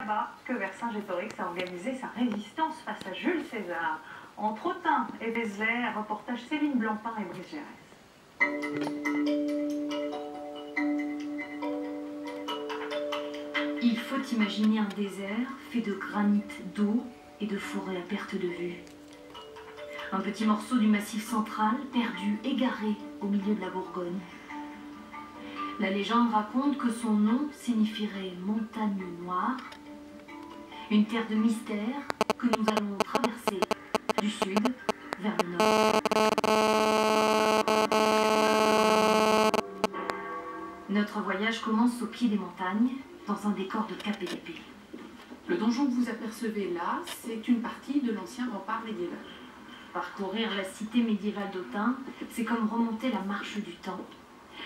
Là-bas que Vercingétorix a organisé sa résistance face à Jules César. Entre Autun et Vézelay, reportage Céline Blancpain et Brice Gérès. Il faut imaginer un désert fait de granit, d'eau et de forêt à perte de vue. Un petit morceau du massif central, perdu, égaré au milieu de la Bourgogne. La légende raconte que son nom signifierait montagne noire, une terre de mystère que nous allons traverser du sud vers le nord. Notre voyage commence au pied des montagnes, dans un décor de cap et d'épée. Le donjon que vous apercevez là, c'est une partie de l'ancien rempart médiéval. Parcourir la cité médiévale d'Autun, c'est comme remonter la marche du temps.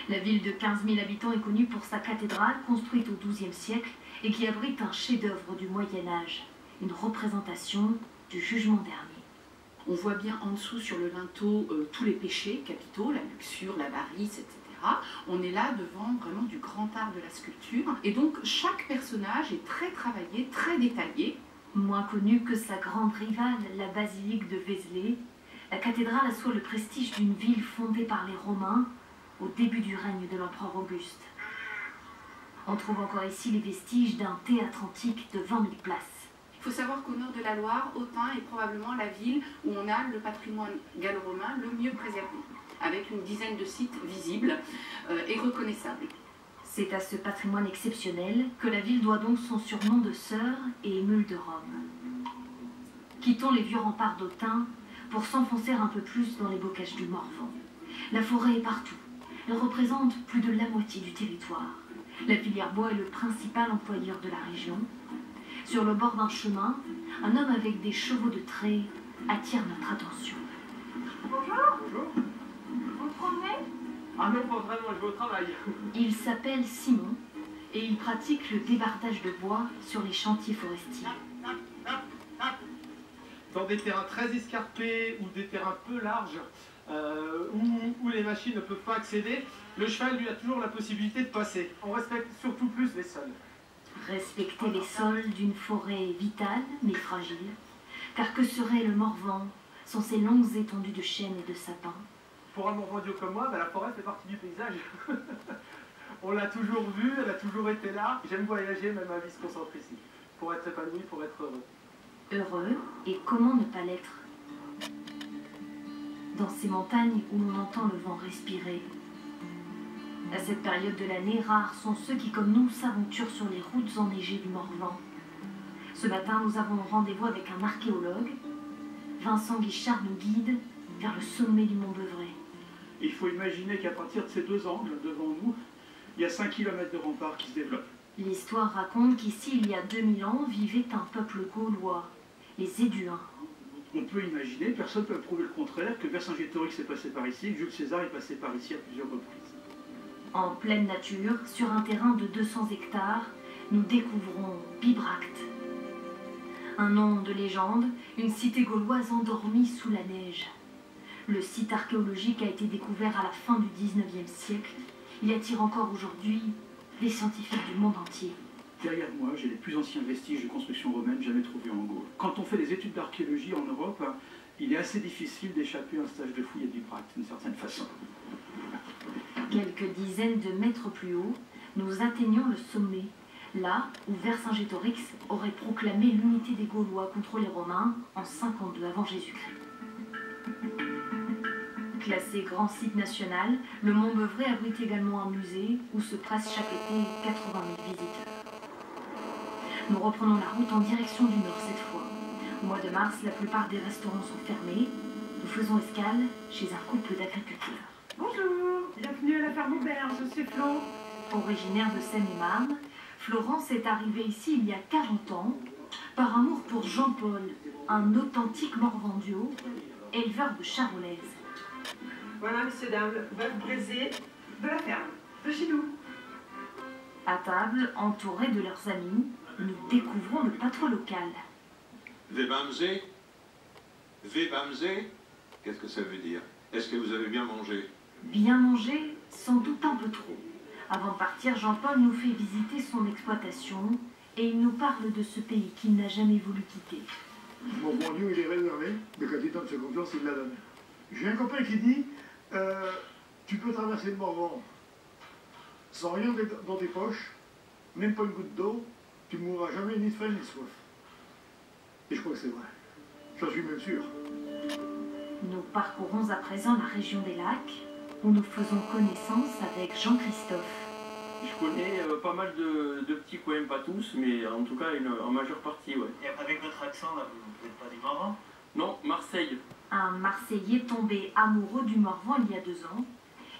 La ville de 15 000 habitants est connue pour sa cathédrale, construite au XIIe siècle, et qui abrite un chef-d'œuvre du Moyen-Âge, une représentation du jugement dernier. On voit bien en dessous sur le linteau tous les péchés capitaux, la luxure, l'avarice, etc. On est là devant vraiment du grand art de la sculpture. Et donc chaque personnage est très travaillé, très détaillé. Moins connue que sa grande rivale, la basilique de Vézelay, la cathédrale assoit le prestige d'une ville fondée par les Romains au début du règne de l'empereur Auguste. On trouve encore ici les vestiges d'un théâtre antique de 20 000 places. Il faut savoir qu'au nord de la Loire, Autun est probablement la ville où on a le patrimoine gallo-romain le mieux préservé, avec une dizaine de sites visibles et reconnaissables. C'est à ce patrimoine exceptionnel que la ville doit donc son surnom de sœur et émule de Rome. Quittons les vieux remparts d'Autun pour s'enfoncer un peu plus dans les bocages du Morvan. La forêt est partout. Elle représente plus de la moitié du territoire. La filière bois est le principal employeur de la région. Sur le bord d'un chemin, un homme avec des chevaux de trait attire notre attention. Bonjour. Bonjour. Vous me promenez? Ah non, pas vraiment, je vais au travail. Il s'appelle Simon et il pratique le débardage de bois sur les chantiers forestiers. Dans des terrains très escarpés ou des terrains peu larges, où les machines ne peuvent pas accéder, le cheval lui a toujours la possibilité de passer. On respecte surtout plus les sols. Respecter les sols d'une forêt vitale mais fragile, car que serait le Morvan sans ces longues étendues de chênes et de sapins? Pour un Morvandiau comme moi, la forêt fait partie du paysage. On l'a toujours vue, elle a toujours été là. J'aime voyager, même ma vie se concentre ici, pour être épanoui, pour être heureux. Heureux, et comment ne pas l'être? Dans ces montagnes où l'on entend le vent respirer. À cette période de l'année, rares sont ceux qui, comme nous, s'aventurent sur les routes enneigées du Morvan. Ce matin, nous avons rendez-vous avec un archéologue. Vincent Guichard nous guide vers le sommet du Mont Beuvray. Il faut imaginer qu'à partir de ces deux angles devant nous, il y a 5 km de remparts qui se développent. L'histoire raconte qu'ici, il y a 2000 ans, vivait un peuple gaulois, les Éduins. On peut imaginer, personne ne peut prouver le contraire, que Vercingétorix est passé par ici, que Jules César est passé par ici à plusieurs reprises. En pleine nature, sur un terrain de 200 hectares, nous découvrons Bibracte. Un nom de légende, une cité gauloise endormie sous la neige. Le site archéologique a été découvert à la fin du 19e siècle. Il attire encore aujourd'hui les scientifiques du monde entier. Derrière moi, j'ai les plus anciens vestiges de construction romaine jamais trouvés en Gaule. Quand on fait des études d'archéologie en Europe, il est assez difficile d'échapper à un stage de fouille à Bibracte, d'une certaine façon. Quelques dizaines de mètres plus haut, nous atteignons le sommet, là où Vercingétorix aurait proclamé l'unité des Gaulois contre les Romains en 52 avant Jésus-Christ. Classé grand site national, le Mont Beuvray abrite également un musée où se pressent chaque été 80 000 visiteurs. Nous reprenons la route en direction du nord cette fois. Au mois de mars, la plupart des restaurants sont fermés. Nous faisons escale chez un couple d'agriculteurs. Bonjour, bienvenue à la ferme Auberge, je suis Flo. Originaire de Seine-et-Marne, Florence est arrivée ici il y a 40 ans par amour pour Jean-Paul, un authentique Morvandiau, éleveur de charolaises. Voilà, messieurs, dames, bœuf braisé de la ferme, de chez nous. À table, entourés de leurs amis, nous découvrons le patron local. Vebamze? Vebamze? Qu'est-ce que ça veut dire? Est-ce que vous avez bien mangé? Bien manger, sans doute un peu trop. Avant de partir, Jean-Paul nous fait visiter son exploitation et il nous parle de ce pays qu'il n'a jamais voulu quitter. Mon bon Dieu, il est réservé, mais quand il donne sa confiance, il la donne. J'ai un copain qui dit, tu peux traverser le Morvan sans rien dans tes poches, même pas une goutte d'eau, tu ne mourras jamais ni de faim ni de soif. Et je crois que c'est vrai. J'en suis même sûr. Nous parcourons à présent la région des lacs, où nous faisons connaissance avec Jean-Christophe. Je connais pas mal de petits coins, pas tous, mais en tout cas en majeure partie, ouais. Et avec votre accent, là, vous n'êtes pas du Morvan? Non, Marseille. Un Marseillais tombé amoureux du Morvan il y a 2 ans.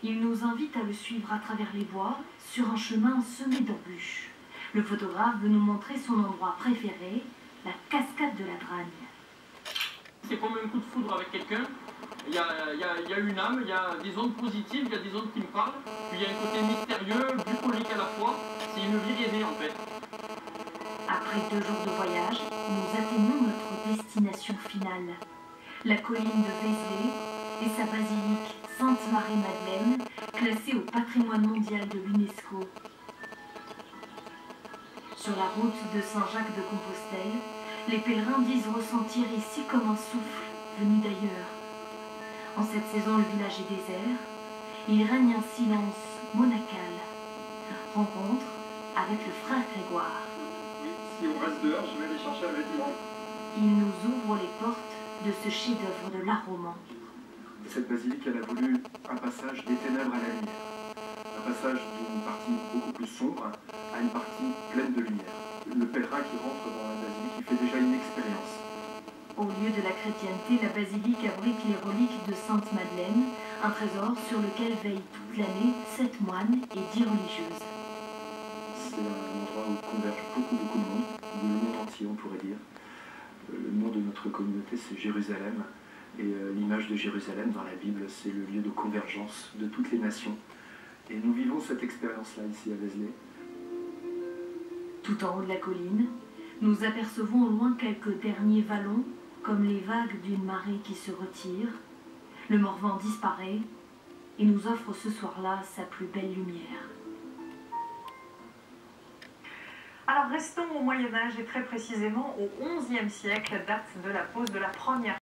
Il nous invite à le suivre à travers les bois, sur un chemin semé d'embûches. Le photographe veut nous montrer son endroit préféré, la cascade de la Dragne. C'est comme un coup de foudre avec quelqu'un. Il y a une âme, il y a des ondes positives, il y a des ondes qui me parlent. Puis il y a un côté mystérieux, bucolique à la fois. C'est une vie rêvée en fait. Après 2 jours de voyage, nous atteignons notre destination finale. La colline de Vézelay et sa basilique Sainte-Marie-Madeleine, classée au patrimoine mondial de l'UNESCO. Sur la route de Saint-Jacques-de-Compostelle, les pèlerins disent ressentir ici comme un souffle venu d'ailleurs. En cette saison, le village est désert. Il règne un silence monacal. Rencontre avec le frère Grégoire. Si on reste dehors, je vais aller chercher un vêtement. Il nous ouvre les portes de ce chef-d'œuvre de l'art roman. Cette basilique, elle a voulu un passage des ténèbres à la lumière. Un passage d'une partie beaucoup plus sombre à une partie pleine de lumière. Le pèlerin qui rentre dans la basilique, il fait déjà une expérience. Au lieu de la chrétienté, la basilique abrite les reliques de Sainte Madeleine, un trésor sur lequel veillent toute l'année 7 moines et 10 religieuses. C'est un endroit où converge beaucoup de monde, du monde entier on pourrait dire. Le nom de notre communauté c'est Jérusalem, et l'image de Jérusalem dans la Bible c'est le lieu de convergence de toutes les nations. Et nous vivons cette expérience-là ici à Vézelay. Tout en haut de la colline, nous apercevons au loin quelques derniers vallons, comme les vagues d'une marée qui se retire. Le Morvan disparaît et nous offre ce soir-là sa plus belle lumière. Alors restons au Moyen-Âge et très précisément au XIe siècle, date de la pose de la première